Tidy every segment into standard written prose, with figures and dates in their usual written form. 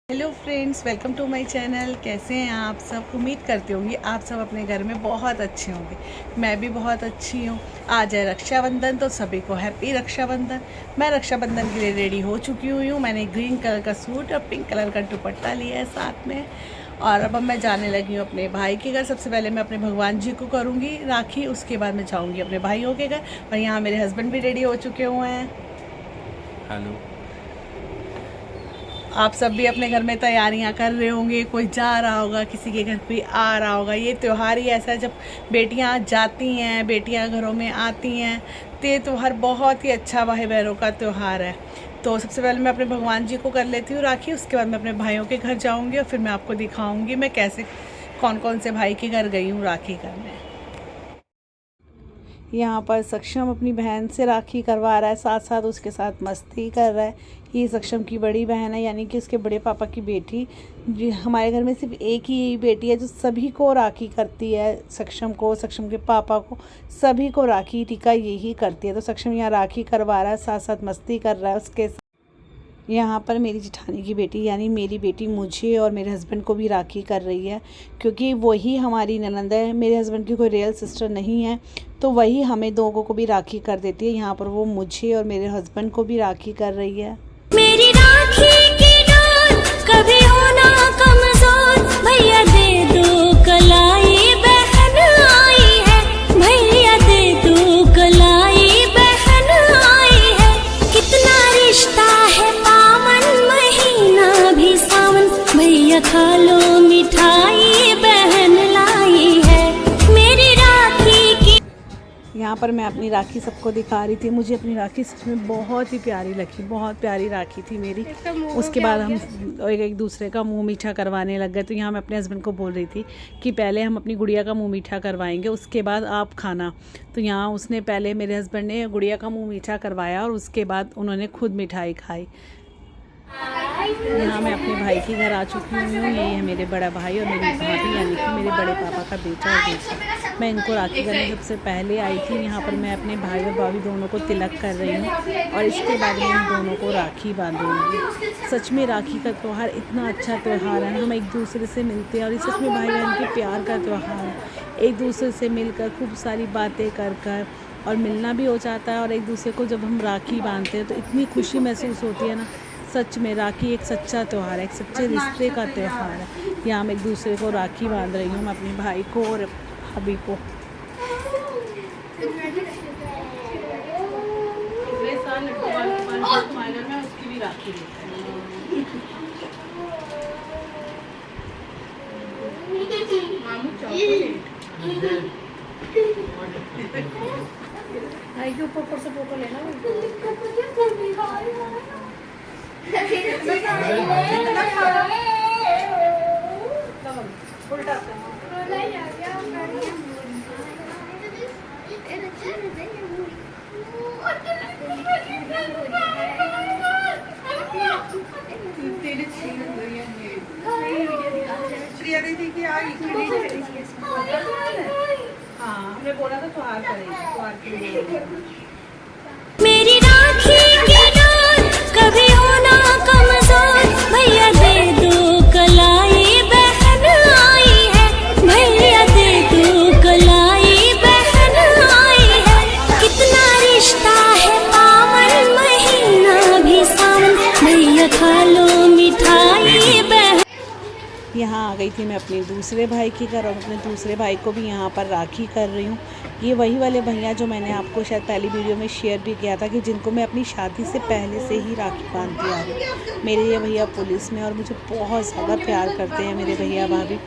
Hello friends, welcome to my channel. कैसे हैं आप सब? उम्मीद करती होंगी आप सब अपने घर में बहुत अच्छे होंगे। मैं भी बहुत अच्छी हूँ। आज है रक्षाबंधन, तो सभी को हैप्पी रक्षाबंधन। मैं रक्षाबंधन के लिए रेडी हो चुकी हुई हूँ। मैंने ग्रीन कलर का सूट और पिंक कलर का दुपट्टा लिया है साथ में, और अब मैं जाने लगी हूँ अपने भाई के घर। सबसे पहले मैं अपने भगवान जी को करूँगी राखी, उसके बाद मैं जाऊँगी अपने भाइयों के घर। और यहाँ मेरे हस्बैंड भी रेडी हो चुके हुए हैं। हेलो। आप सब भी अपने घर में तैयारियां कर रहे होंगे, कोई जा रहा होगा, किसी के घर कोई आ रहा होगा। ये त्यौहार ही ऐसा है, जब बेटियां जाती हैं, बेटियां घरों में आती हैं, तो ये त्यौहार बहुत ही अच्छा भाई बहनों का त्यौहार है। तो सबसे पहले मैं अपने भगवान जी को कर लेती हूँ राखी, उसके बाद मैं अपने भाइयों के घर जाऊँगी और फिर मैं आपको दिखाऊँगी मैं कैसे कौन कौन से भाई के घर गई हूँ राखी करने। यहाँ पर सक्षम अपनी बहन से राखी करवा रहा है, साथ साथ उसके साथ मस्ती कर रहा है। ये सक्षम की बड़ी बहन है, यानी कि उसके बड़े पापा की बेटी। हमारे घर में सिर्फ एक ही बेटी है जो सभी को राखी करती है, सक्षम को, सक्षम के पापा को, सभी को राखी टीका यही करती है। तो सक्षम यहाँ राखी करवा रहा है, साथ साथ मस्ती कर रहा है उसके साथ। यहाँ पर मेरी जेठानी की बेटी यानी मेरी बेटी मुझे और मेरे हस्बैंड को भी राखी कर रही है, क्योंकि वही हमारी ननंद है। मेरे हस्बैंड की कोई रियल सिस्टर नहीं है, तो वही हमें दोनों को भी राखी कर देती है। यहाँ पर वो मुझे और मेरे हस्बैंड को भी राखी कर रही है। मेरी राखी की डोर कभी होना कमजोर, भैया दे दो कलाई, बहन आई है, भैया दे दो कलाई, बहन आई है। कितना रिश्ता है पावन, महीना भी सावन, भैया खा लो मिठाई, बहन लाई है मेरी राखी की। यहाँ पर मैं अपनी राखी सबको दिखा रही थी। मुझे अपनी राखी सच में बहुत ही प्यारी लगी, बहुत प्यारी राखी थी मेरी। उसके बाद हम एक दूसरे का मुंह मीठा करवाने लग गए। तो यहाँ मैं अपने हस्बैंड को बोल रही थी कि पहले हम अपनी गुड़िया का मुंह मीठा करवाएंगे, उसके बाद आप खाना। तो यहाँ उसने पहले, मेरे हस्बैंड ने गुड़िया का मुँह मीठा करवाया और उसके बाद उन्होंने खुद मिठाई खाई। यहाँ मैं अपने भाई के घर आ चुकी हूँ। ये है मेरे बड़ा भाई और मेरी भाभी, यानी कि मेरे बड़े पापा का बेटा और बेटी। मैं इनको राखी करने सबसे पहले आई थी। यहाँ पर मैं अपने भाई और भाभी दोनों को तिलक कर रही हूँ और इसके बाद मैं इन दोनों को राखी बांधूंगी। सच में राखी का त्यौहार इतना अच्छा त्यौहार है, हम एक दूसरे से मिलते हैं और ये सच में भाई बहन के प्यार का त्यौहार है। एक दूसरे से मिलकर खूब सारी बातें कर और मिलना भी हो जाता है। और एक दूसरे को जब हम राखी बांधते हैं तो इतनी खुशी महसूस होती है ना। सच में राखी एक सच्चा त्यौहार है, एक सच्चे रिश्ते का त्यौहार है। यहाँ मैं एक दूसरे को राखी बांध रही हूँ, मैं अपने भाई को और भाभी को। उसकी भी राखी भाई के ऊपर से फोटो लेना। प्रिया दीदी की आई हाँ, हमने बोला था त्योहार करेंगे, त्योहार के लिए। मेरी राखी की डोर कभी होना कमजोर, भैया दे दो कलाई, बहन आई है, भैया दे दो कलाई, बहन आई है। कितना रिश्ता है पावन, महीना भी सावन, भैया खा लो मिठाई, बहन। यहाँ आ गई थी मैं अपने दूसरे भाई के घर और अपने दूसरे भाई को भी यहाँ पर राखी कर रही हूँ। ये वही वाले भैया जो मैंने आपको शायद पहली वीडियो में शेयर भी किया था, कि जिनको मैं अपनी शादी से पहले से ही राखी बांधती आ रही हूँ। मेरे ये भैया पुलिस में और मुझे बहुत ज़्यादा प्यार करते हैं मेरे भैया भाभी।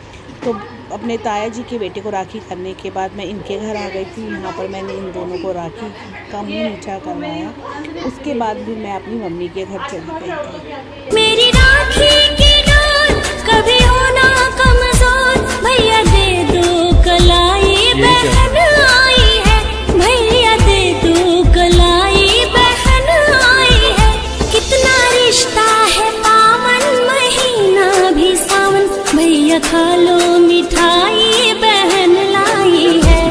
तो अपने ताया जी के बेटे को राखी करने के बाद मैं इनके घर आ गई थी। यहाँ पर मैंने इन दोनों को राखी का मुँह मीठा करवाया। उसके बाद भी मैं अपनी मम्मी के घर चली गई थी। मेरी राखी की डोर कभी होना कमजोर, भैया दे दो कलाई, बहन आई है, भैया दे दो कलाई, बहन आई है। कितना रिश्ता है पावन, महीना भी सावन, भैया खा लो मिठाई, बहन लाई है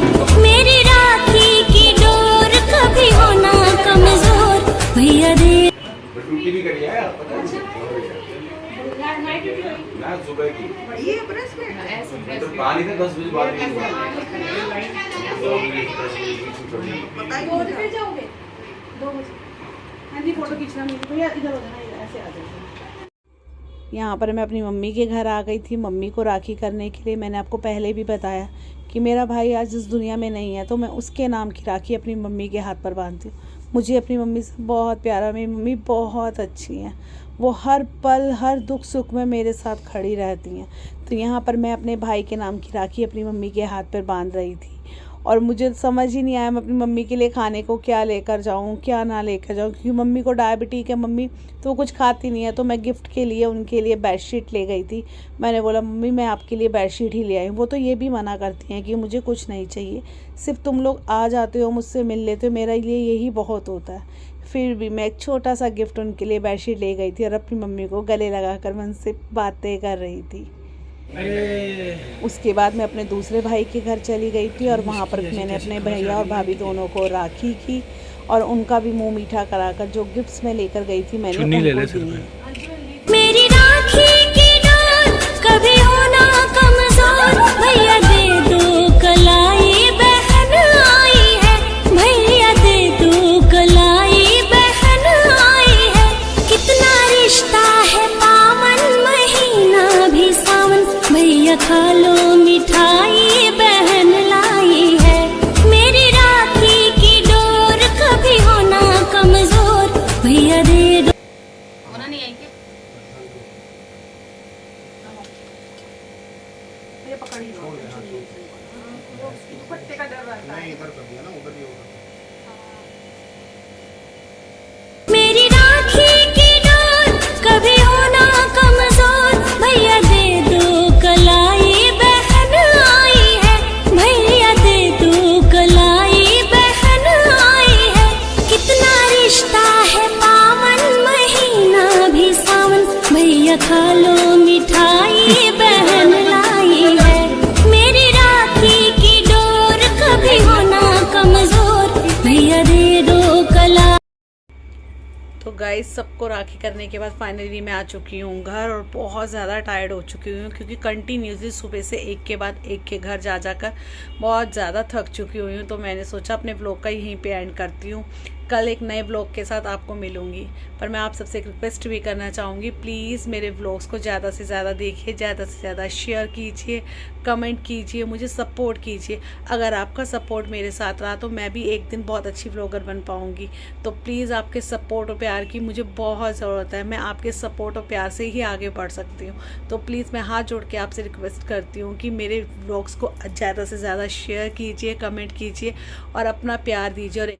मेरी राखी की डोर कभी होना कमजोर, भैया दे। ना सुबह की ये ब्रश में तो पानी का 10 बजे बाद नहीं हुआ 2 बजे 10 बजे की छुट्टी बताइए 2 बजे फिर जाओगे 2 बजे। हाँ जी, फोटो खींचना मेरे भैया, इधर हो जाना, ऐसे आ जाइए। यहाँ पर मैं अपनी मम्मी के घर आ गई थी मम्मी को राखी करने के लिए। मैंने आपको पहले भी बताया कि मेरा भाई आज इस दुनिया में नहीं है, तो मैं उसके नाम की राखी अपनी मम्मी के हाथ पर बांधती हूँ। मुझे अपनी मम्मी से बहुत प्यारा, मेरी मम्मी बहुत अच्छी हैं, वो हर पल हर दुख सुख में मेरे साथ खड़ी रहती हैं। तो यहाँ पर मैं अपने भाई के नाम की राखी अपनी मम्मी के हाथ पर बांध रही थी और मुझे समझ ही नहीं आया मैं अपनी मम्मी के लिए खाने को क्या लेकर जाऊँ क्या ना लेकर जाऊँ, क्योंकि मम्मी को डायबिटीज़ है मम्मी, तो वो कुछ खाती नहीं है। तो मैं गिफ्ट के लिए उनके लिए बेडशीट ले गई थी। मैंने बोला मम्मी मैं आपके लिए बेडशीट ही ले आई हूँ। वो तो ये भी मना करती हैं कि मुझे कुछ नहीं चाहिए, सिर्फ तुम लोग आ जाते हो मुझसे मिल लेते हो, मेरे लिए यही बहुत होता है। फिर भी मैं एक छोटा सा गिफ्ट उनके लिए बेडशीट ले गई थी और अपनी मम्मी को गले लगा कर मैं उनसे बातें कर रही थी। उसके बाद मैं अपने दूसरे भाई के घर चली गई थी और वहाँ पर मैंने अपने भैया और भाभी दोनों को राखी की और उनका भी मुंह मीठा कराकर जो गिफ्ट्स मैं लेकर गई थी मैंने उनको दिए। मेरी राखी की डोर कभी होना कमजोर, भैया दे दो कलाई बहन आई है, भैया दे दो कलाई बहन आई है। कितना रिश्ता है पावन, महीना भी सावन, भैया खा लो मिठाई बहन लाई है। मेरी राखी की डोर कभी होना कमजोर, भैया दे दो। होना नहीं आई क्या? ये पकड़ी लो, दुपट्टे का डर रहता है। मेरी राखी की डोर कभी होना कमजोर, भैया दे दो कलाई बहन आई है, भैया दे दो कलाई बहन आई है। कितना रिश्ता है पावन, महीना भी सावन, भैया खा लो मिठाई बहन लाई है। मेरी राखी की डोर कभी होना कमजोर, भैया दे दो कलाई। तो गाइस सबको राखी करने के बाद फाइनली मैं आ चुकी हूँ घर और बहुत ज़्यादा टायर्ड हो चुकी हूँ क्योंकि कंटिन्यूसली सुबह से एक के बाद एक के घर जा जाकर बहुत ज़्यादा थक चुकी हुई हूँ। तो मैंने सोचा अपने ब्लॉग का यहीं पे एंड करती हूँ, कल एक नए ब्लॉग के साथ आपको मिलूँगी। पर मैं आप सबसे एक रिक्वेस्ट भी करना चाहूँगी, प्लीज़ मेरे ब्लॉग्स को ज़्यादा से ज़्यादा देखिए, ज़्यादा से ज़्यादा शेयर कीजिए, कमेंट कीजिए, मुझे सपोर्ट कीजिए। अगर आपका सपोर्ट मेरे साथ रहा तो मैं भी एक दिन बहुत अच्छी ब्लॉगर बन पाऊँगी। तो प्लीज़ आपके सपोर्ट और प्यार की मुझे बहुत ज़रूरत है, मैं आपके सपोर्ट और प्यार से ही आगे बढ़ सकती हूँ। तो प्लीज़ मैं हाथ जोड़ के आपसे रिक्वेस्ट करती हूँ कि मेरे ब्लॉग्स को ज़्यादा से ज़्यादा शेयर कीजिए, कमेंट कीजिए और अपना प्यार दीजिए और